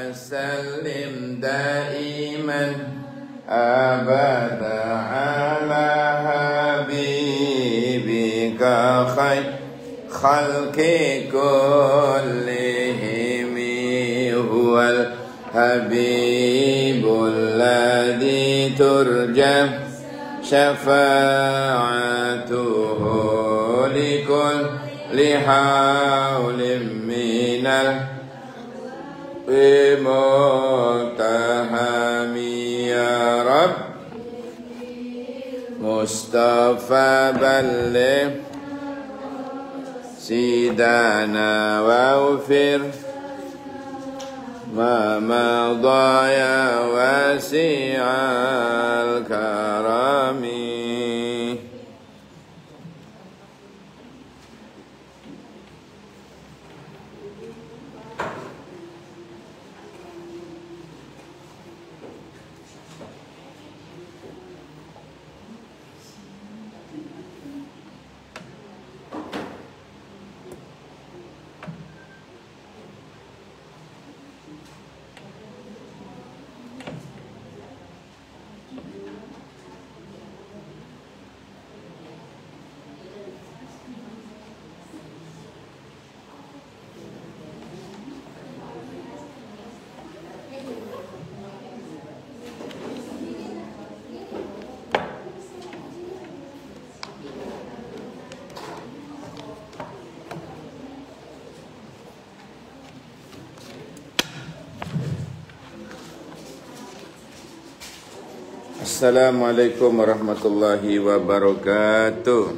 وسلم دائما أبدا على حبيبك خير خلق كلهم هو الحبيب الذي ترجى شفاعته لكل حول من بمتهم يا رب مصطفى بلغ سيدنا واغفر ما مضى يا واسع الكرم. Assalamualaikum warahmatullahi wabarakatuh.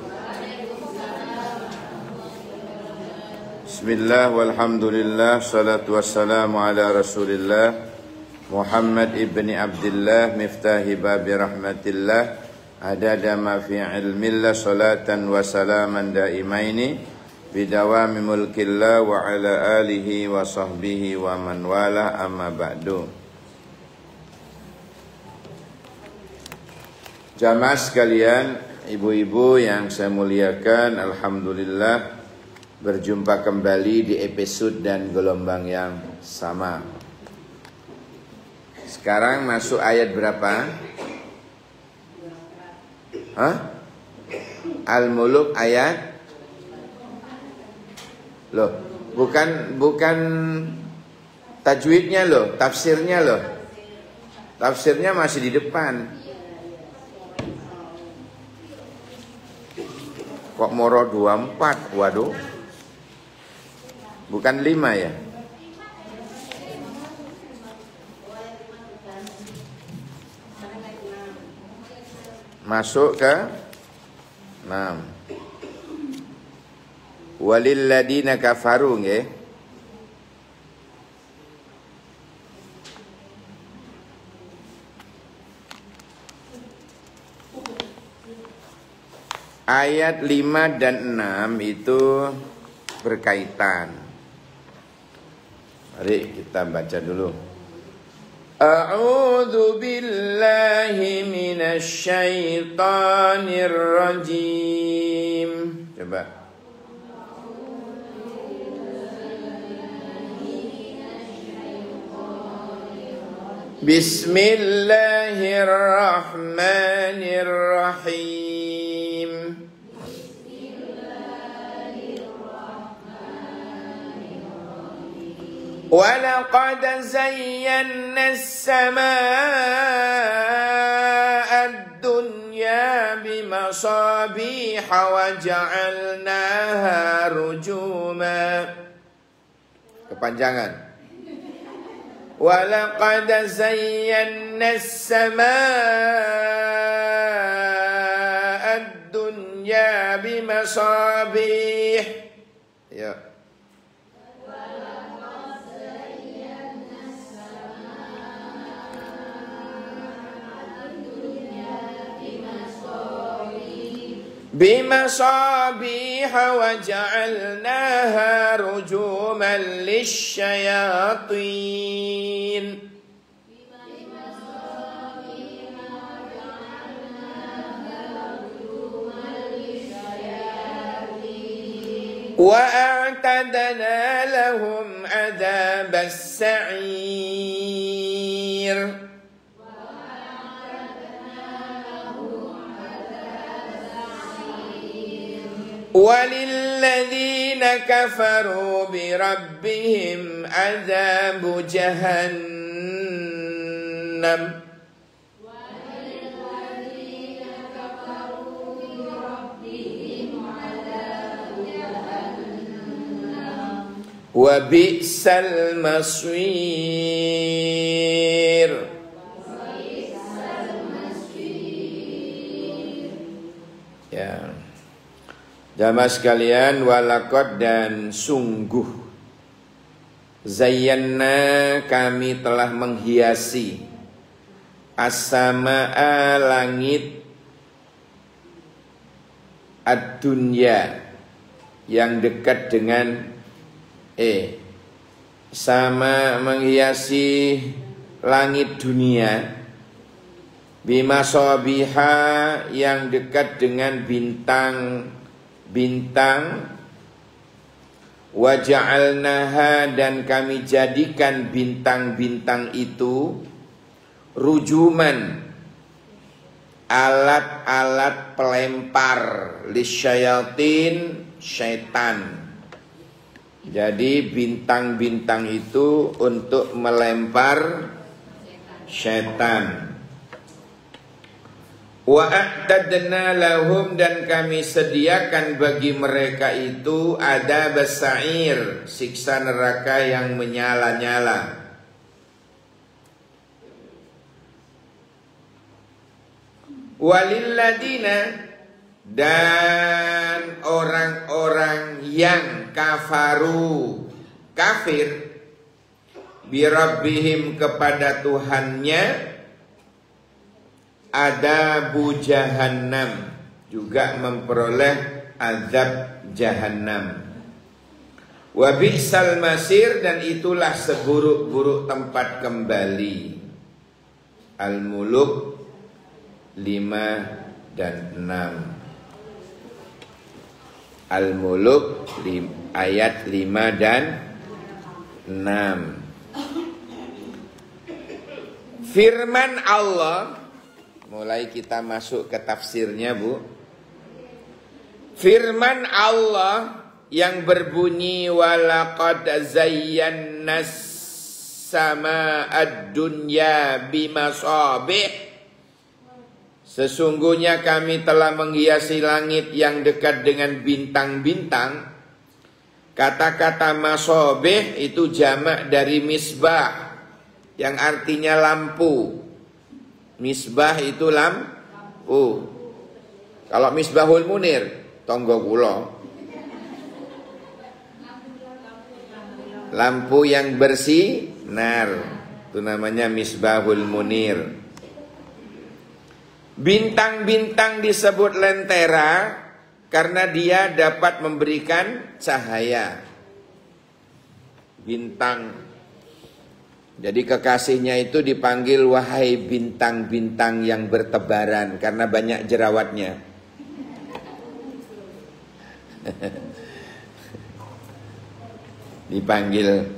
Bismillah walhamdulillah salatu wassalamu ala rasulillah Muhammad ibni Abdillah miftahi babi rahmatillah adada ma fi ilmillah salatan wa salaman daimaini bidawami mulkillah wa ala alihi wa sahbihi wa man wala amma ba'du. Jamaah sekalian, ibu-ibu yang saya muliakan, alhamdulillah berjumpa kembali di episode dan gelombang yang sama. Sekarang masuk ayat berapa? Al-Muluk ayat? Loh, bukan tajwidnya loh, tafsirnya loh. Tafsirnya masih di depan. Kok moro 24? Waduh. Bukan 5 ya? Masuk ke 6. Walil ladina kafaru nggih. Ayat 5 dan 6 itu berkaitan. Mari kita baca dulu. A'udzu billahi minasy syaithanir rajim. Coba. Bismillahirrahmanirrahim. وَلَقَدْ زَيَّنَّا السَّمَاءَ الدُّنْيَا بِمَصَابِيحَ وَجَعَلْنَاهَا رُجُومًا. Kepanjangan. وَلَقَدْ زَيَّنَّا السَّمَاءَ الدُّنْيا بِمَصَابِيحَ. Ya. بمصابيح وجعلناها رجوما للشياطين. وأعتدنا لهم عذاب السعير وللذين كفروا بربهم عذاب جهنم وبئس المصير. Ya. Jamaah sekalian, walaqad dan sungguh zayyana kami telah menghiasi as-samaa langit ad-dunya yang dekat dengan sama menghiasi langit dunia bima sabiha yang dekat dengan bintang-bintang wa ja'alnaha dan kami jadikan bintang-bintang itu rujuman alat-alat pelempar lisyayatin syaitan. Jadi bintang-bintang itu untuk melempar syaitan. Wa a'tadna lahum dan kami sediakan bagi mereka itu adzab sa'ir, siksa neraka yang menyala-nyala. Walilladina dan orang-orang yang kafaru kafir birabbihim kepada Tuhannya adabu jahannam juga memperoleh azab jahannam. Wa bi'sal masir dan itulah seburuk-buruk tempat kembali. Al-Muluk 5 dan 6. Al-Muluk ayat 5 dan 6. Firman Allah, mulai kita masuk ke tafsirnya, Bu. Firman Allah yang berbunyi walaqad zayyana sama'ad dunya bimasabih. Sesungguhnya kami telah menghiasi langit yang dekat dengan bintang-bintang. Kata-kata masobih itu jamak dari misbah yang artinya lampu. Misbah itu lampu. Kalau misbahul munir, tonggo kula. Lampu yang bersinar, itu namanya misbahul munir. Bintang-bintang disebut lentera karena dia dapat memberikan cahaya. Bintang. Jadi kekasihnya itu dipanggil wahai bintang-bintang yang bertebaran karena banyak jerawatnya. Dipanggil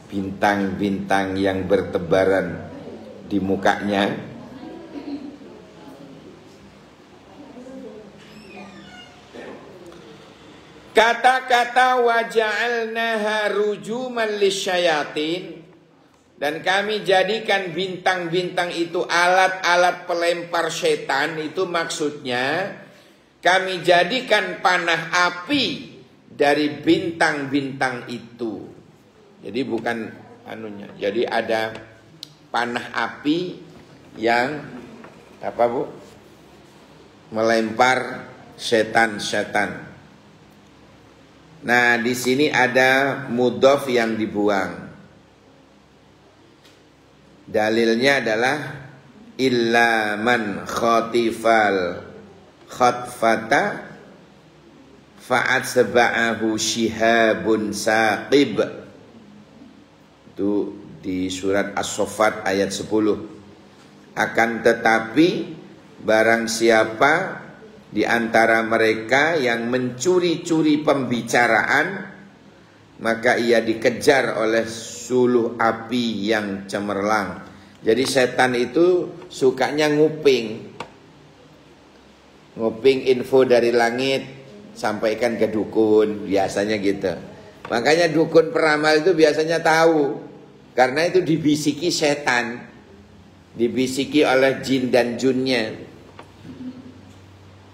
bintang-bintang yang bertebaran di mukanya. Kata-kata waja'alnaha rujuman lisyayatin dan kami jadikan bintang-bintang itu alat-alat pelempar setan, itu maksudnya kami jadikan panah api dari bintang-bintang itu. Jadi bukan anunya. Jadi ada panah api yang apa, Bu? Melempar setan-setan. Nah, di sini ada mudhof yang dibuang. Dalilnya adalah illa man khatifal khatfata fa'at sab'ahu shihabun saqib. Itu di surat As-Saffat ayat 10. Akan tetapi barang siapa di antara mereka yang mencuri-curi pembicaraan, maka ia dikejar oleh suluh api yang cemerlang. Jadi setan itu sukanya nguping info dari langit, sampaikan ke dukun, biasanya gitu. Makanya dukun peramal itu biasanya tahu, karena itu dibisiki setan, dibisiki oleh jin dan junnya.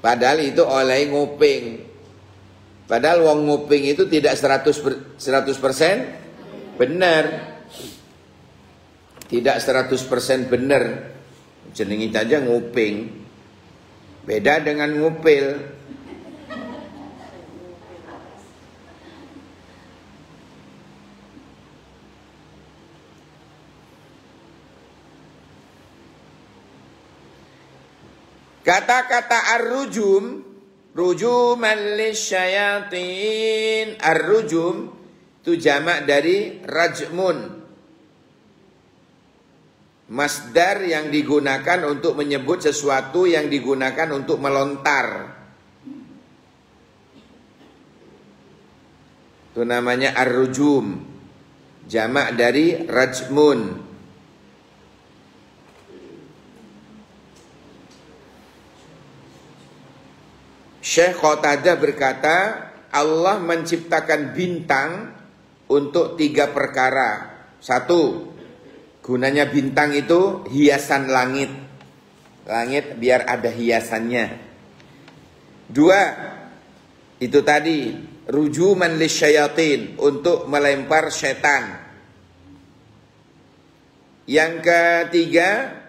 Padahal itu oleh nguping. Padahal wong nguping itu tidak 100% benar. Tidak 100% benar. Jenengi saja nguping. Beda dengan ngupil. Kata-kata ar-rujum, rujuman lisyayatin. Ar-rujum itu jamak dari rajmun, masdar yang digunakan untuk menyebut sesuatu yang digunakan untuk melontar. Itu namanya ar-rujum, jamak dari rajmun. Syekh Qatadah berkata, Allah menciptakan bintang untuk 3 perkara. 1, gunanya bintang itu hiasan langit. Langit biar ada hiasannya. 2, itu tadi rujuman lisyayatin, untuk melempar setan. Yang ketiga,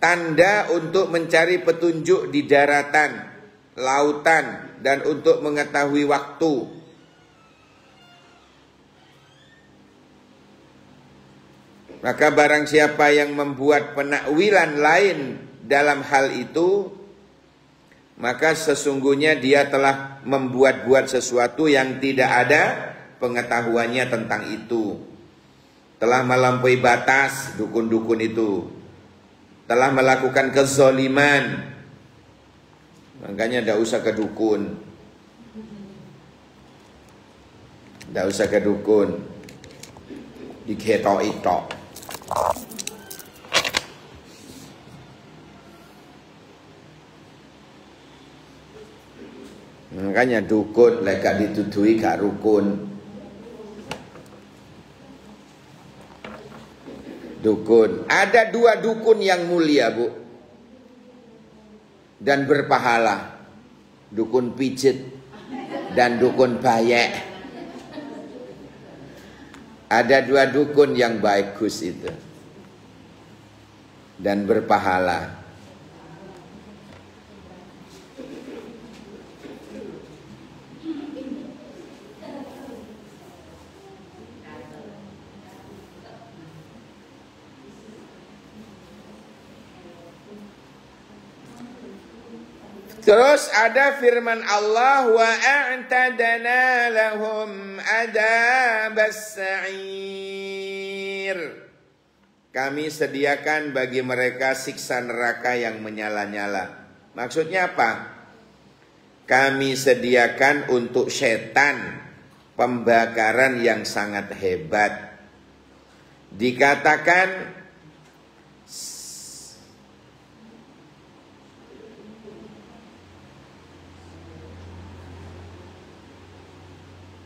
tanda untuk mencari petunjuk di daratan, lautan, dan untuk mengetahui waktu. Maka barang siapa yang membuat penakwilan lain dalam hal itu, maka sesungguhnya dia telah membuat-buat sesuatu yang tidak ada pengetahuannya tentang itu. Telah melampaui batas dukun-dukun itu. Telah melakukan kezaliman. Makanya tidak usah ke dukun. Tidak usah ke dukun. Diketok-itok. Makanya dukun leka ditutui gak rukun. Dukun, ada 2 dukun yang mulia, Bu, dan berpahala. Dukun pijet dan dukun bayek. Ada 2 dukun yang bagus itu dan berpahala. Terus ada firman Allah, wa a'tadna lahum adabas sa'ir. Kami sediakan bagi mereka siksa neraka yang menyala-nyala. Maksudnya apa? Kami sediakan untuk setan pembakaran yang sangat hebat. Dikatakan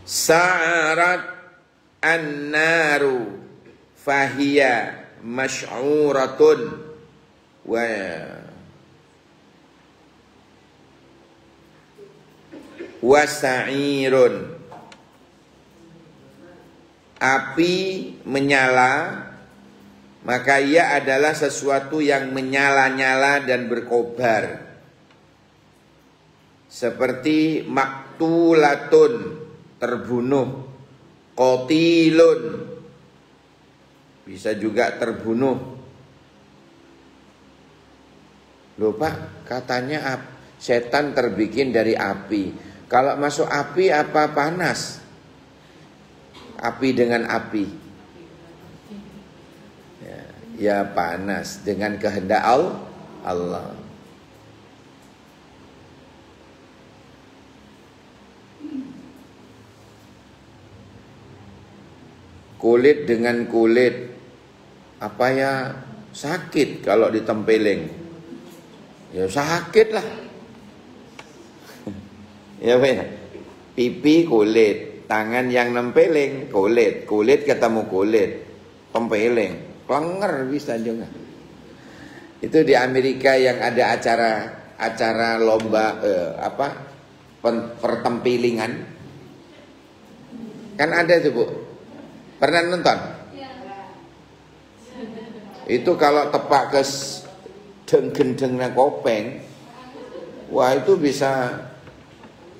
sa'arat an-naru fahiya masy'uratun wa sa'irun. Api menyala, maka ia adalah sesuatu yang menyala-nyala dan berkobar. Seperti maktulatun, terbunuh, qatilun, bisa juga terbunuh. Loh Pak, katanya setan terbikin dari api. Kalau masuk api apa panas? Api dengan api. Ya panas dengan kehendak Allah. kulit dengan kulit, apa ya, sakit kalau ditempeling. Ya sakit lah. Ya benar. Pipi kulit, tangan yang nempeling kulit, kulit ketemu kulit, tempeling, klenger bisa juga. Itu di Amerika yang ada acara lomba pertempilingan. Kan ada tuh Bu. Pernah nonton? Itu kalau tepak ke gendeng kopeng, wah itu bisa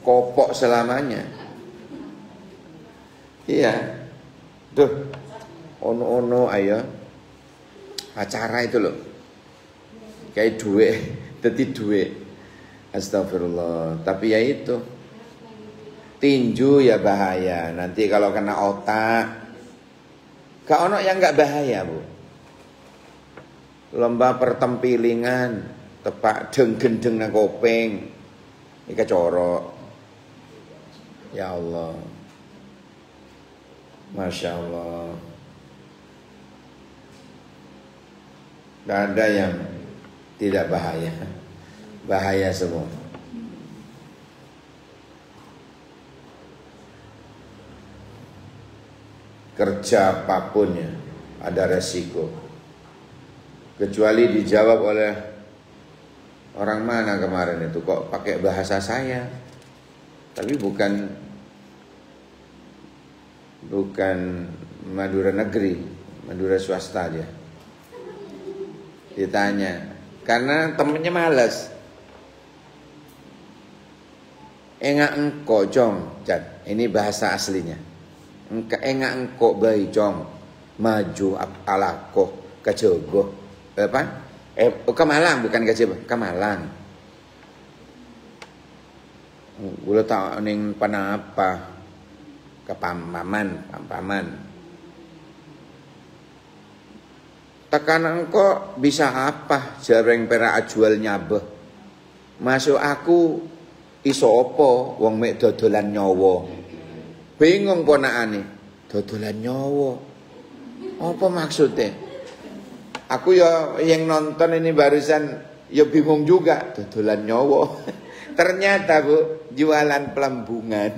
kopok selamanya. Iya. Tuh. Ono ayo. Acara itu loh. Kayak duit, dadi duit. Astagfirullah. Tapi ya itu. Tinju ya bahaya. Nanti kalau kena otak, gak ono yang gak bahaya Bu. Lomba pertempilingan, tepak gendeng nang kopeng, iki corok. Ya Allah, Masya Allah. Gak ada yang tidak bahaya, bahaya semua. Kerja apapun ya ada resiko. Kecuali dijawab oleh orang mana kemarin itu, kok pakai bahasa saya. Tapi bukan Madura negeri, Madura swasta aja. Ditanya, karena temennya malas. Enggak engko jong, Jan. Ini bahasa aslinya. Enggak engko bayi jong, maju alako kejogo. Apa? Ke Malang bukan ke Jawa, ke Malang. Gula tak ning panapa ke paman. Tekanan kok bisa apa jareng perak jual nyabeh. Masuk aku iso apa wong mek dodolan nyawa. Bingung ponakane, dodolan nyawa. Apa maksudnya? Aku ya yang nonton ini barusan ya bingung juga, dodolan nyawa. Ternyata Bu, jualan pelembungan.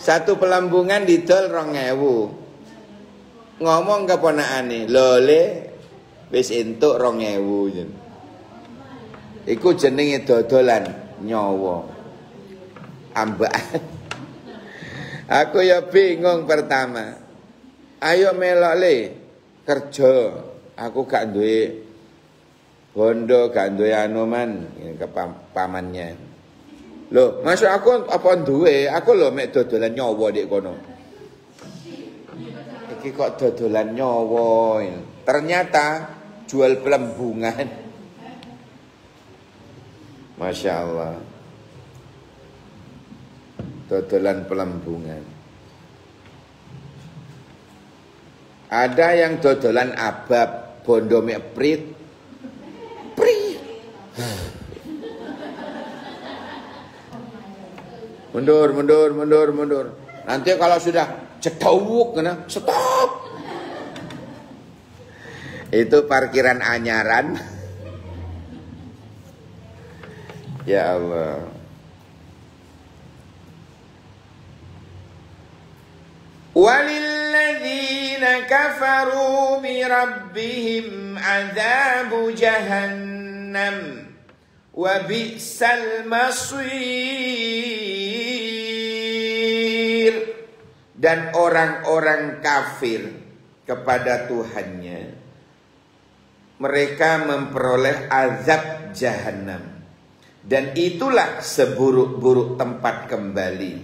Satu pelembungan didol 2.000. Ngomong ke ponakane, "Lole wis entuk 2.000." Iku jenenge dodolan nyawa. Ambaan. Aku ya bingung pertama. Ayo melok le kerja. Aku gak duwe bondo, gak duwe anoman ke pamannya. Loh, masuk aku apa duwe? Aku lho mek dodolan nyawa dik kono. Iki kok dodolan nyawa. Ternyata jual pelembungan. Masya Allah. Dodolan pelembungan. Ada yang dodolan abab, bondo mek prit. Mundur. Nanti kalau sudah cedawuk kena stop. Itu parkiran anyaran. Ya Allah. Walilladzina kafaru bi rabbihim adzabu jahannam wa bi'sal masir. Dan orang-orang kafir kepada Tuhannya, mereka memperoleh azab jahannam, dan itulah seburuk-buruk tempat kembali.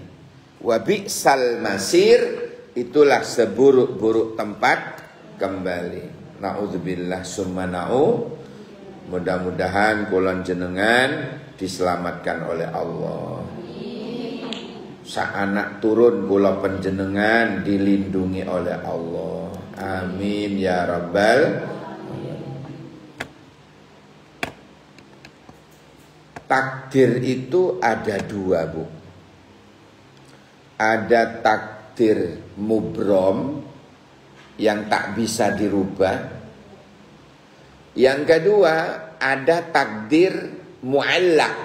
Wa bi'sal masir, itulah seburuk-buruk tempat kembali. Na'udzubillah summa na'u. Mudah-mudahan kulon jenengan diselamatkan oleh Allah. Saanak turun kula panjenengan dilindungi oleh Allah. Amin ya rabbal alamin. Takdir itu ada dua Bu. ada takdir mubrom yang tak bisa dirubah. Yang kedua, ada takdir mu'allaq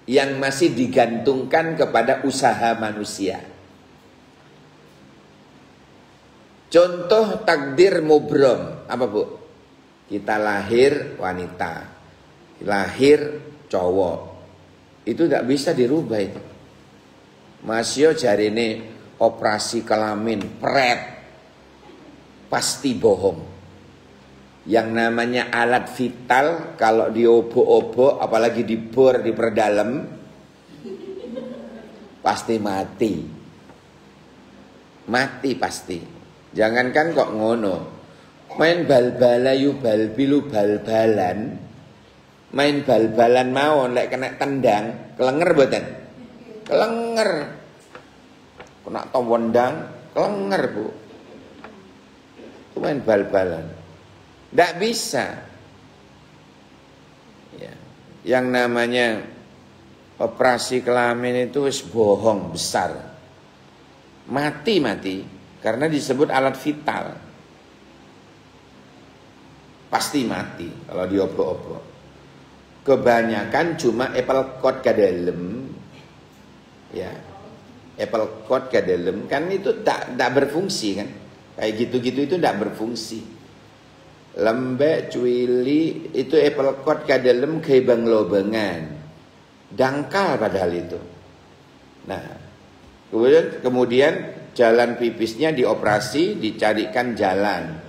yang masih digantungkan kepada usaha manusia. Contoh takdir mubrom apa, Bu? Kita lahir wanita, lahir cowok, itu tidak bisa dirubah itu. Masih jarine operasi kelamin pret, pasti bohong. Yang namanya alat vital kalau diobok-obok, apalagi dibor, diperdalam, pasti mati. Mati pasti. Jangankan kok ngono, main bal-balayu bal-bilu bal-balan, main bal-balan mawon lek kena tendang, kelenger mboten? Kelenger. Kena tawendang, kelenger, Bu. Itu main bal-balan. Tidak bisa. Ya. Yang namanya operasi kelamin itu wis bohong besar. Mati karena disebut alat vital. Pasti mati kalau diobok-obok. Kebanyakan cuma apple code ke dalam. Ya. Apple code ke dalam kan itu tak berfungsi kan. Kayak gitu-gitu itu tidak berfungsi. Lembek cuili itu apple code ke dalam kebang lobengan. Dangkal padahal itu. Nah, kemudian jalan pipisnya dioperasi, dicarikan jalan.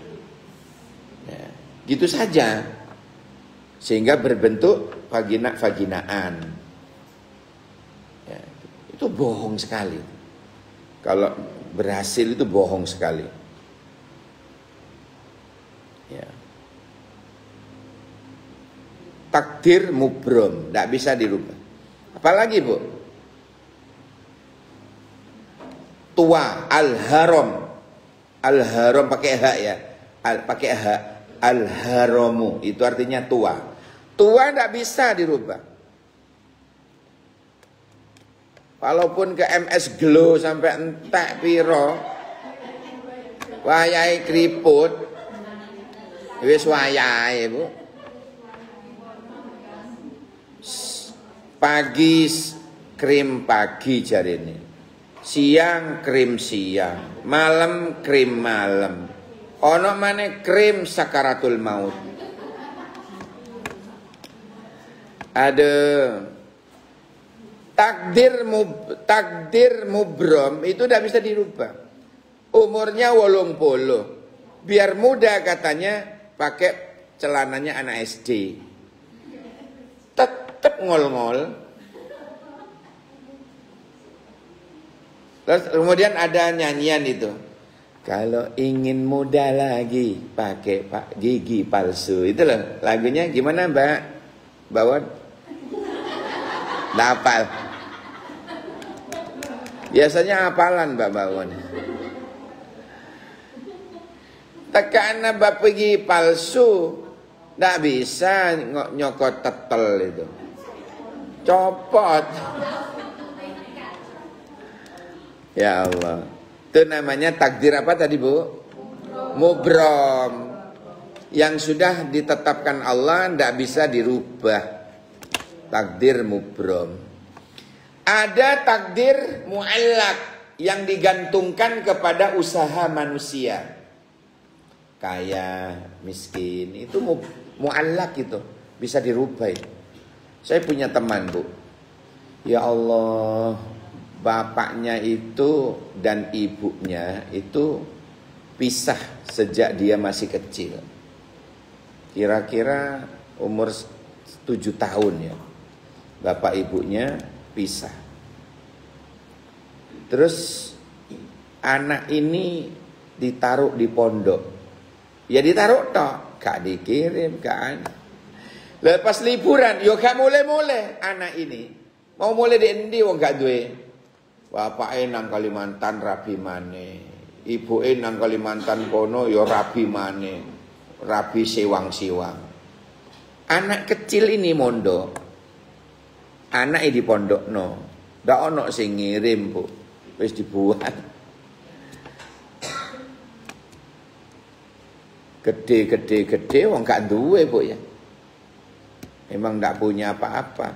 Nah, gitu saja. Sehingga berbentuk vagina-vaginaan. Ya, itu bohong sekali. Kalau berhasil itu bohong sekali. Ya. Takdir mubrom, tidak bisa dirubah. Apalagi, Bu? Tua, al-haram. Al-haram pakai hak ya. Pakai hak. Al-haramu itu artinya tua. Tua tidak bisa dirubah. Walaupun ke MS Glow sampai entek piro, wayahe kriput, wis wayahe, Bu. Pagi krim pagi jarine, siang krim siang, malam krim malam, ono maneh krim sakaratul maut. Ada takdir mubrom itu tidak bisa dirubah. Umurnya 80, biar muda katanya pakai celananya anak SD. Tetap ngol-ngol. Terus kemudian ada nyanyian itu. Kalau ingin muda lagi pakai gigi palsu. Itu loh lagunya, gimana Mbak Bawon? Hafal. Biasanya hafalan Mbak Bawon. Tekan Mbak pergi palsu, nggak bisa nyokot tetel itu. Copot. Ya Allah. Itu namanya takdir apa tadi, Bu? Mubrom. Yang sudah ditetapkan Allah tidak bisa dirubah. Takdir mubrom. Ada takdir mu'allaq yang digantungkan kepada usaha manusia. Kaya, miskin, itu mu'allaq itu. Bisa dirubah. Saya punya teman, Bu. Ya Allah, bapaknya itu dan ibunya itu pisah sejak dia masih kecil. Kira-kira umur 7 tahun ya. Bapak ibunya pisah. Terus anak ini ditaruh di pondok. Ya ditaruh tok, gak dikirim kan. Lepas liburan, yo gak mulai-mulai anak ini. Mau mulai di endi wong gak duwe. Bapake nang Kalimantan rabi maneh. Ibuke nang Kalimantan kono yo rabi maneh. Rabi siwang-siwang. Anak kecil ini mondok. Anak di pondok no. Ndak ono sing ngirim, Bu. wis dibuat. Gede wong gak duwe, Bu ya. Memang gak punya apa-apa.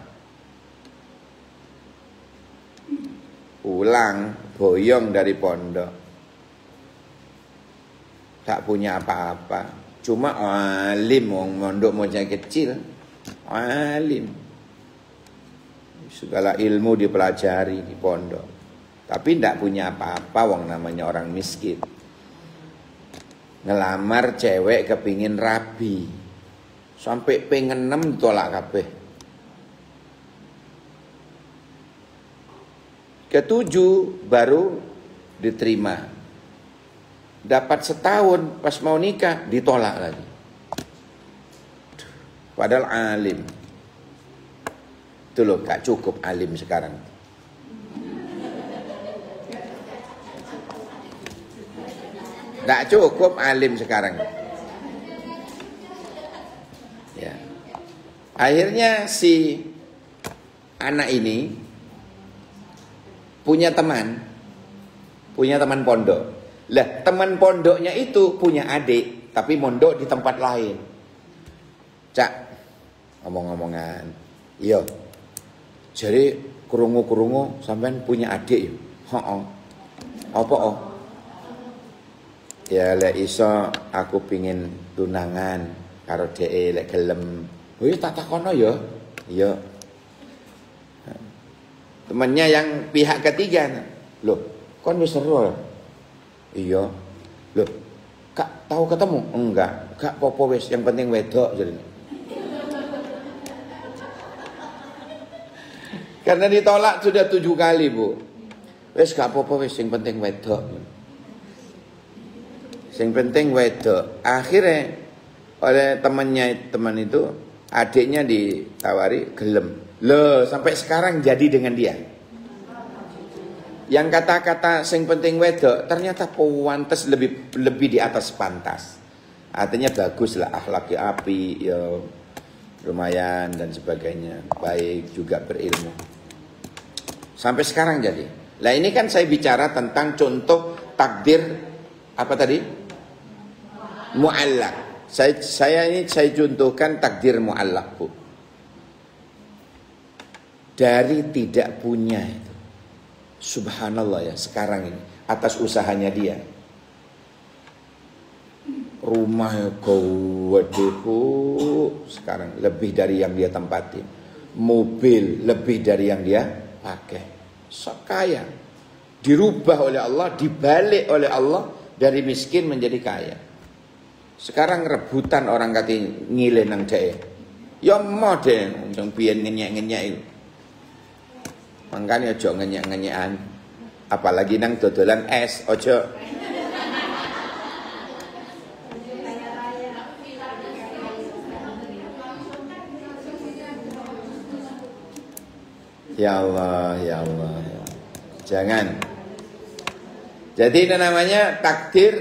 Pulang boyong dari pondok. Tak punya apa-apa. Cuma alim, wong mondok moja kecil. Alim. Segala ilmu dipelajari di pondok. Tapi tidak punya apa-apa, wong namanya orang miskin. Ngelamar cewek kepingin rabi. Sampai pengen 6 tolak kabeh. Ketujuh baru diterima. Dapat setahun pas mau nikah ditolak lagi. Padahal alim. Itu loh, gak cukup alim sekarang. Gak cukup alim sekarang. Ya. Akhirnya si anak ini punya teman pondok. Lah, teman pondoknya itu punya adik, tapi mondok di tempat lain. Cak, ngomong-ngomongan. Iya. Jadi kurungu sampean punya adik ya? Heeh. Apa oh? Ya lek iso aku pingin tunangan karo dhek lek gelem. Oh iya tak takono ya. Iya. Temannya yang pihak ketiga. Loh, kon wis seru. Iya. Loh, Kak tahu ketemu? Enggak. Kak popo wis, yang penting wedok jadi. Karena ditolak sudah 7 kali, Bu. Wis gak apa-apa wis, yang penting wedok. Yang penting wedok. Akhirnya oleh teman itu, adiknya ditawari gelem. Loh, sampai sekarang jadi dengan dia. Yang kata-kata sing penting wedok ternyata pantes lebih di atas pantas. Artinya bagus lah, akhlaknya api, ya lumayan dan sebagainya, baik juga berilmu. Sampai sekarang jadi. Lah ini kan saya bicara tentang contoh takdir apa tadi? Mu'allaq. Saya contohkan takdir mu'allaq, Bu. Dari tidak punya itu. Subhanallah ya, sekarang ini atas usahanya dia. Rumah gede, Bu, sekarang lebih dari yang dia tempatin. Mobil lebih dari yang dia pakai. Kaya. Dirubah oleh Allah, dibalik oleh Allah dari miskin menjadi kaya. Sekarang rebutan orang kata ngile nang dhek. Ya mau deh, yang biyen ngenyek-ngenyek itu. Makanya ojo ngenyek-ngenyekan. Apalagi nang dodolan es, ojo. Ya Allah, ya Allah, ya Allah. Jangan. Jadi itu namanya takdir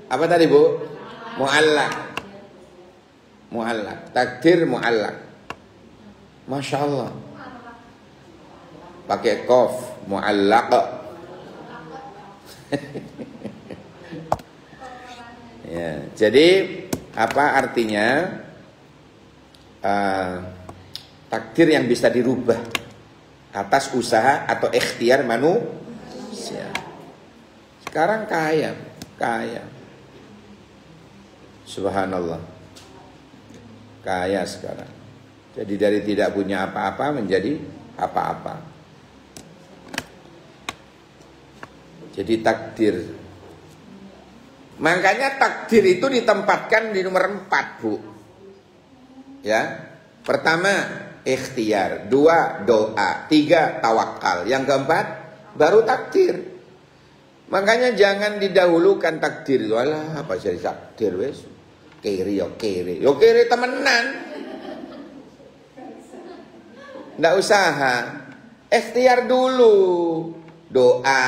apa tadi, Bu? Mu'allaq. Mu'allaq. Takdir mu'allaq. Masya Allah. Pakai qaf, mu'allaq. Ya, jadi apa artinya? Takdir yang bisa dirubah atas usaha atau ikhtiar manusia. Sekarang kaya. Subhanallah. Kaya sekarang. Jadi dari tidak punya apa-apa menjadi apa-apa. Jadi takdir. Makanya takdir itu ditempatkan di nomor 4, Bu. Ya. Pertama, ikhtiar. 2, doa. 3, tawakal. Yang keempat, baru takdir. Makanya jangan didahulukan takdir. Walah, apa jadi takdir wes? Kiri yo kiri. Yo kiri temenan. Nggak usaha. Ikhtiar dulu. Doa.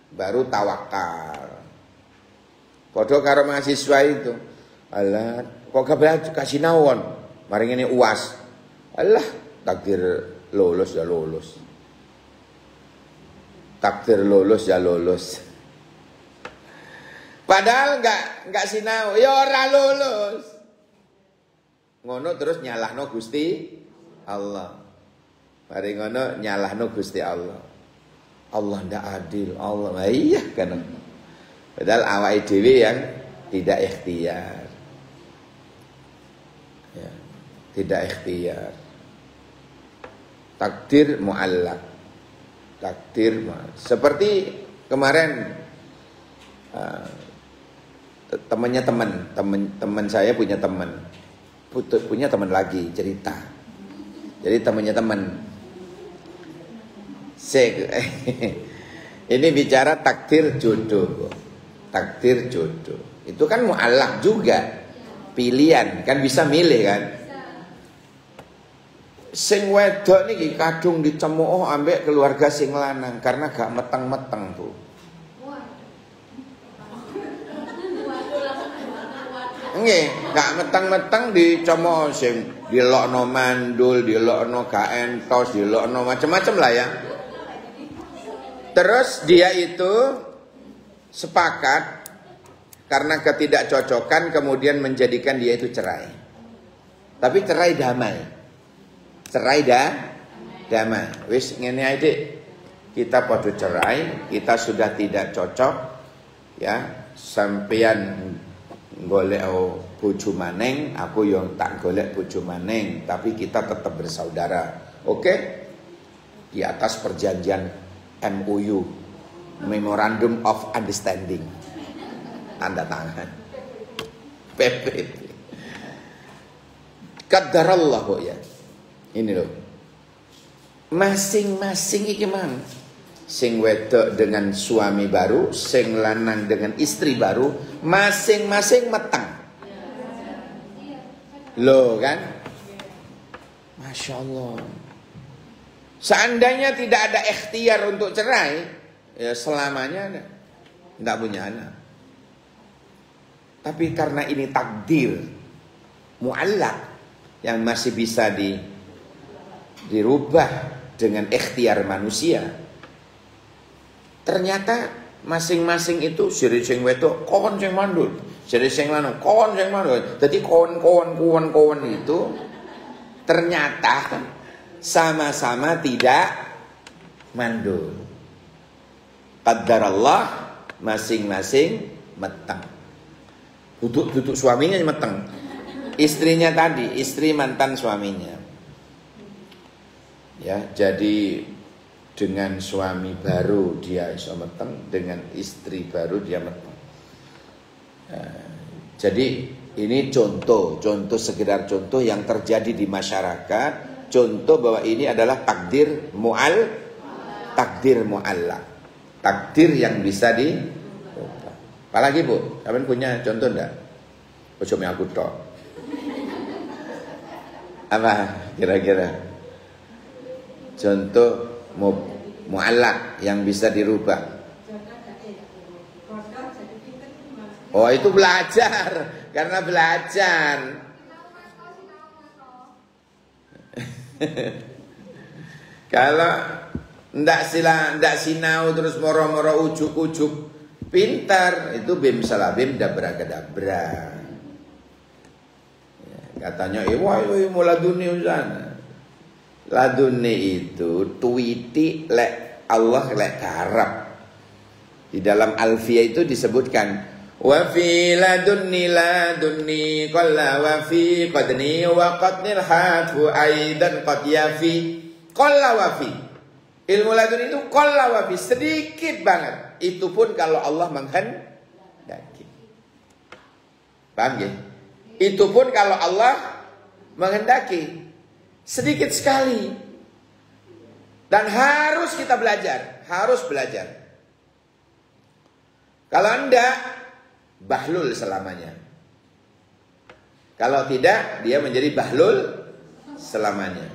Baru tawakal. Podo karo mahasiswa itu. Alah, kok gak kasih nawon. Mari ini UAS. Alah, takdir lulus ya lulus. takdir lulus ya lulus. Padahal enggak sinau, ya ora lulus. Ngono terus nyalahno Gusti Allah. Mari ngono nyalahno Gusti Allah. Allah ndak adil, Allah. Nah, iya kan. Padahal awake dhewe yang tidak ikhtiar. Ya, tidak ikhtiar. Takdir muallaq. Takdir seperti kemarin temannya teman saya punya teman lagi cerita. Jadi temannya teman. Ini bicara takdir jodoh. Takdir jodoh. Itu kan muallaq juga. Pilihan, kan bisa milih kan. Sing wedok niki kadung dicemooh ambek keluarga sing lanang karena gak meteng-meteng, Bu. Nggih, gak meteng-meteng dicemooh sing dilokno mandul, dilokno gak entos, dilokno macam-macam lah ya. Terus dia itu sepakat karena ketidakcocokan kemudian menjadikan dia itu cerai. Tapi cerai damai. Cerai damai. Wis ngene ae, Dik. Kita padha cerai, kita sudah tidak cocok ya. Sampeyan golek bojo maneng, aku yang tak golek bojo maneng, tapi kita tetap bersaudara. Oke? Di atas perjanjian MOU, Memorandum of Understanding. Tanda tangan. PPP. Qadarallahu ya. Ini loh. Masing-masing iki mang. Sing wedok dengan suami baru, sing lanang dengan istri baru, masing-masing meteng. Loh kan? Masya Allah. Seandainya tidak ada ikhtiar untuk cerai, ya selamanya enggak punya anak. Tapi karena ini takdir muallaq yang masih bisa dirubah dengan ikhtiar manusia. Ternyata masing-masing itu siri sing wedok kon sing mandul, siri sing lanang kon sing mandul. Jadi kon itu ternyata sama-sama tidak mandul. Qadarallah masing-masing meteng. Duduk suaminya meteng. Istrinya tadi, istri mantan suaminya. Ya, jadi dengan suami baru dia iso meteng, dengan istri baru dia meteng. Jadi ini contoh sekedar contoh yang terjadi di masyarakat, contoh bahwa ini adalah takdir muallaq. Takdir yang bisa apalagi Bu, kalian punya contoh enggak? Ojo aku tok. Apa kira-kira? Contoh muallaq yang bisa dirubah. Oh, itu belajar. Karena belajar. Kalau ndak sinau terus moro-moro ujuk-ujuk pintar, itu bim salah bim dabra-dabra. Ya, katanya mau laduni usana. Laduni itu tuwiti lek Allah lek karab. Di dalam Alfiyah itu disebutkan wa fi ladunni qalla wa fi qadni wa qadnil hatfu aidan qad yafi qalla wa fi. Ilmu ladun itu qalla wa fi, sedikit banget. Itu pun kalau Allah menghendaki. Paham ya? Itu pun kalau Allah menghendaki. Sedikit sekali. Dan harus kita belajar. Harus belajar. Kalau enggak, bahlul selamanya. Kalau tidak, dia menjadi bahlul selamanya.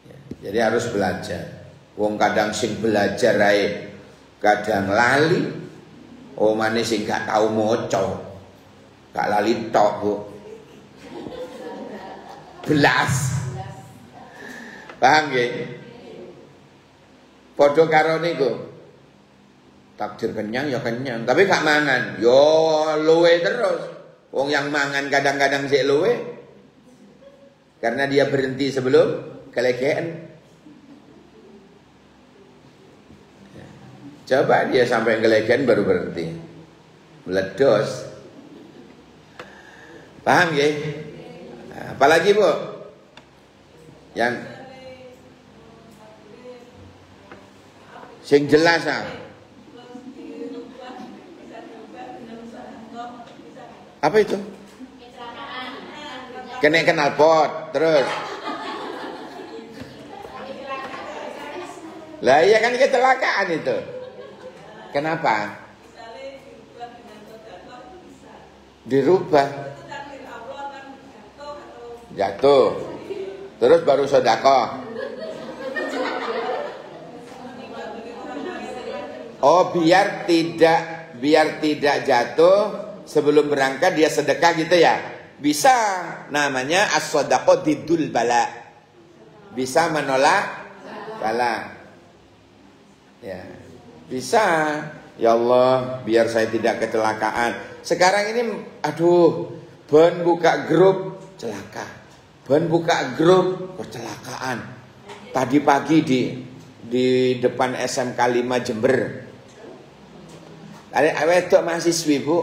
Ya, jadi harus belajar. Wong kadang sing belajar ae kadang lali. Oh manis sing gak tau maca. Gak lali tok, Bu. Belas. Paham ya? Padha karo niku. Takdir kenyang ya kenyang, tapi gak mangan. Yo luwe terus. Wong yang mangan kadang-kadang sik luwe. Karena dia berhenti sebelum kelekean. Coba dia sampai kelekean baru berhenti. Meledos. Paham ya? Nah, apalagi Bu? Yang sing jelas Apa itu? Kena knalpot, terus. Lah iya kan kecelakaan itu. Kenapa? Dirubah. Jatuh. Terus baru sedekah. Oh, biar tidak jatuh sebelum berangkat dia sedekah gitu ya. Bisa, namanya as-shadaqah diddul bala. Bisa menolak bala. Ya. Bisa. Ya Allah, biar saya tidak kecelakaan. Sekarang ini aduh, ben buka grup celaka. Ben buka grup kecelakaan. Tadi pagi di depan SMK 5 Jember. Ada wedok mahasiswi Bu,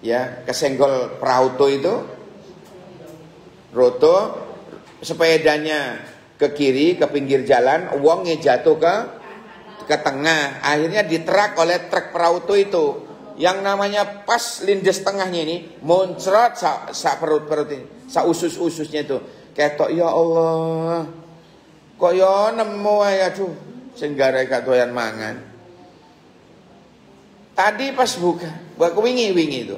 ya kesenggol perauto itu, roto, sepedanya ke kiri ke pinggir jalan, uangnya jatuh ke tengah, akhirnya diterak oleh truk perauto itu, yang namanya pas lindes tengahnya ini, muncrat sa perut ini, sa usus-ususnya itu, ketok ya Allah, kok ya nemu ya aduh, senggara gak doyan mangan. Tadi pas buka wingi itu.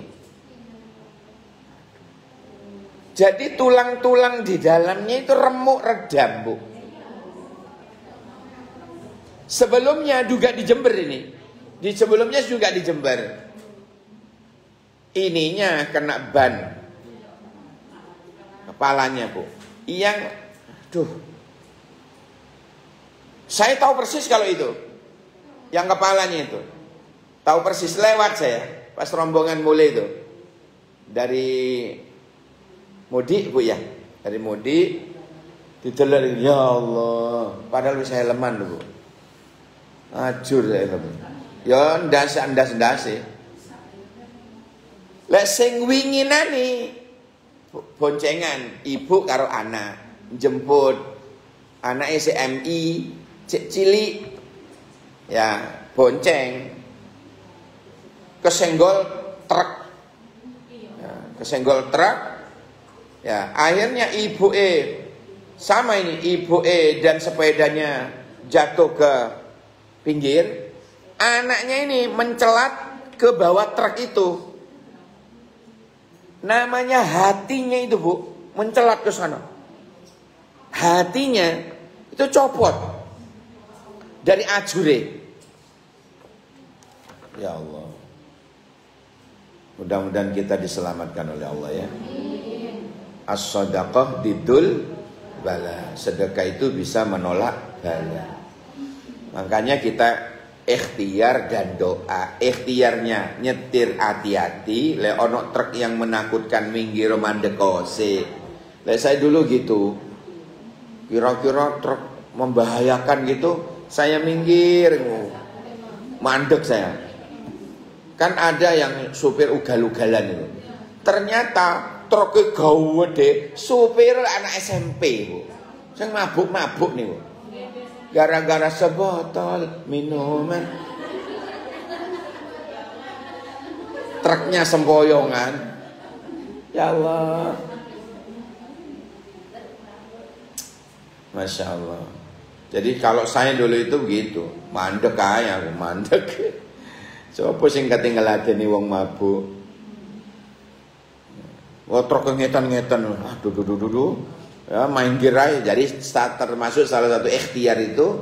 Jadi tulang-tulang di dalamnya itu remuk redam Bu. Sebelumnya juga di Jember ini. Sebelumnya juga di Jember. Ininya kena ban. Kepalanya Bu. Saya tahu persis kalau itu. Yang kepalanya itu. Tahu persis, lewat saya pas rombongan mulai itu dari mudik Bu ya, dari mudik diteler, ya Allah, padahal saya leman Bu, ajur saya leman, ya ndas lek sing wingi nani boncengan ibu karo anak jemput anake CMI cek cilik ya bonceng kesenggol truk ya, akhirnya ibu sama ini ibu dan sepedanya jatuh ke pinggir, anaknya ini mencelat ke bawah truk itu, namanya hatinya itu Bu, mencelat ke sana, hatinya itu copot dari ajure. Ya Allah, mudah-mudahan kita diselamatkan oleh Allah ya. As-shadaqah diddul bala. Sedekah itu bisa menolak bala. Makanya kita ikhtiar dan doa. Ikhtiarnya nyetir hati-hati, le ono truk yang menakutkan minggir mandekose. Le saya dulu gitu. Kira-kira truk membahayakan gitu, saya minggir. Mandek saya. Kan ada yang supir ugal-ugalan itu. Ternyata truknya gawede, supir anak SMP Bu. Sing mabuk-mabuk nih Bu. Gara-gara sebotol minuman. Truknya sempoyongan. Ya Allah. Masya Allah. Jadi kalau saya dulu itu begitu, mandek aja aku, mandek. Sopo sing ketinggalan nih wong mabuk. Wah truk ngetan-ngetan, aduh, ya minggir aja. Jadi termasuk salah satu ikhtiar itu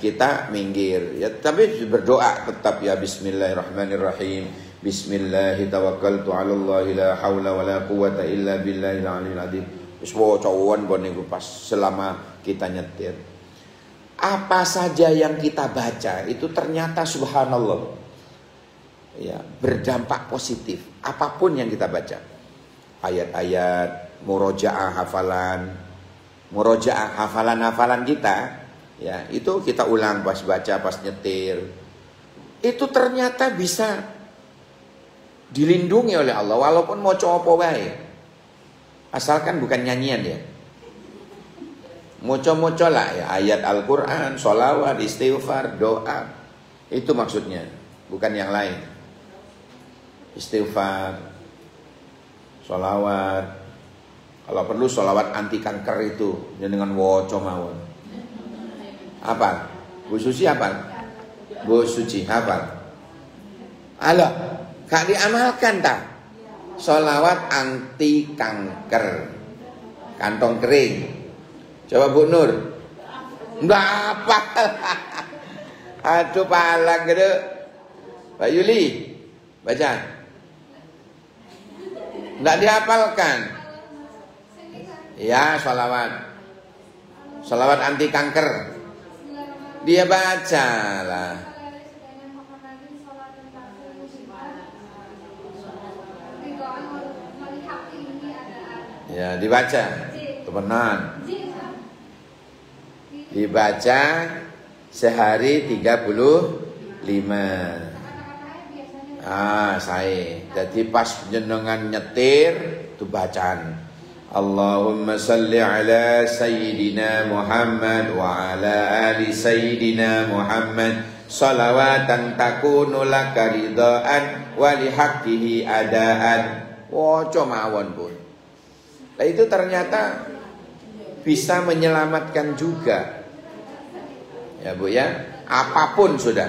kita minggir. Ya tapi berdoa tetap ya Bismillahirrahmanirrahim. Bismillahi tawakkaltu 'alallahi la haula wala quwata illa billahil 'aliyyil 'azim. Wis wacawan bon niku pas selama kita nyetir. Apa saja yang kita baca itu ternyata subhanallah ya, berdampak positif. Apapun yang kita baca, ayat-ayat, murojaah hafalan kita ya, itu kita ulang pas baca, pas nyetir, itu ternyata bisa dilindungi oleh Allah walaupun mau coba wae, asalkan bukan nyanyian ya. Moco-moco lah ya, ayat Al-Quran, sholawat, istighfar, doa. Itu maksudnya, bukan yang lain. Istighfar, sholawat. Kalau perlu sholawat anti kanker itu dengan woco mawon. Apa? Bu Suci apa? Bu Suci apa? Alah, gak diamalkan tak? Sholawat anti kanker, kantong kering. Coba Bu Nur. Enggak apa. Aduh pala gede. Pak Yuli, baca. Enggak dihafalkan. Ya, sholawat. Sholawat anti kanker. Dia baca lah. Ya, dibaca. Temenan. Dibaca sehari 35. Saya. Jadi pas jenengan nyetir itu bacaan. Allahumma salli ala Sayyidina Muhammad wa ala ali Sayyidina Muhammad salawatan takunu laka ridhaan wa lihaqqihi adaan. Woco mawon pun. Nah itu ternyata bisa menyelamatkan juga. Ya Bu ya, apapun sudah.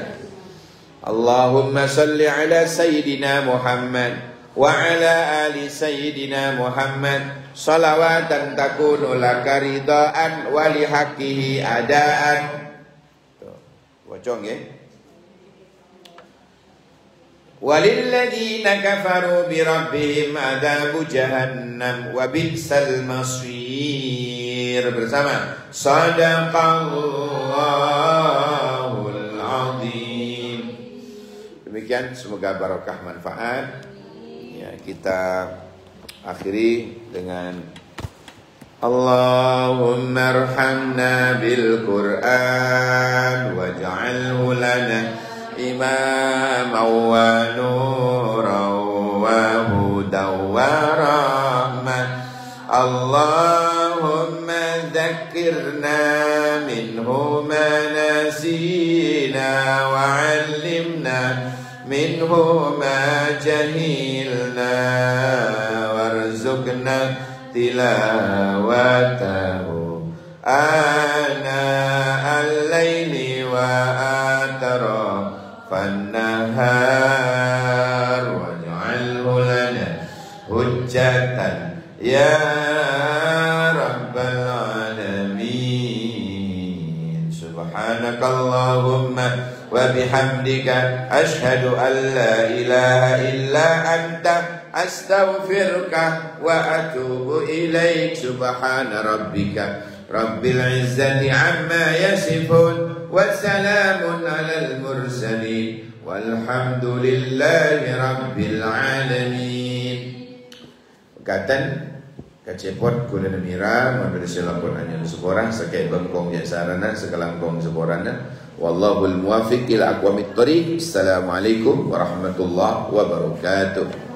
Allahumma salli ala Sayyidina Muhammad wa ala ali Sayyidina Muhammad salawatan takunu laka ridhaan wa lihaqqihi adaan. Tuh, bocong ya. Walilladzina kafaru bi rabbihim adzabu jahannam wa bi'sal masir. Bersama Sadaqallahul Azim. Demikian, semoga barokah manfaat. Ya, kita akhiri dengan Allahumma arhamna bil Qur'an waj'alhu lana imaman wa nuran wa hudan wa rahmah. Allahumma dhakkirna minhu ma nasina wa 'allimna minhu ma jahilna warzuqna tilawatahu ana al-laili wa atrafan nahar waj'alhu lana hujjatan ya rabbal alamin. Subhanakallahumma wa bihamdika asyhadu an la ilaha illa anta astaghfiruka wa atubu ilaik. Subhana rabbika rabbil izzati amma yasifun wa salamun alal mursalin walhamdulillahi rabbil alamin. Katan kacepot kula namira madari silapun anya seporang sakai bengkong ya sarana sekalangkong seporana. Wallahul muwaffiq ila aqwamit thoriq. Assalamualaikum warahmatullahi wabarakatuh.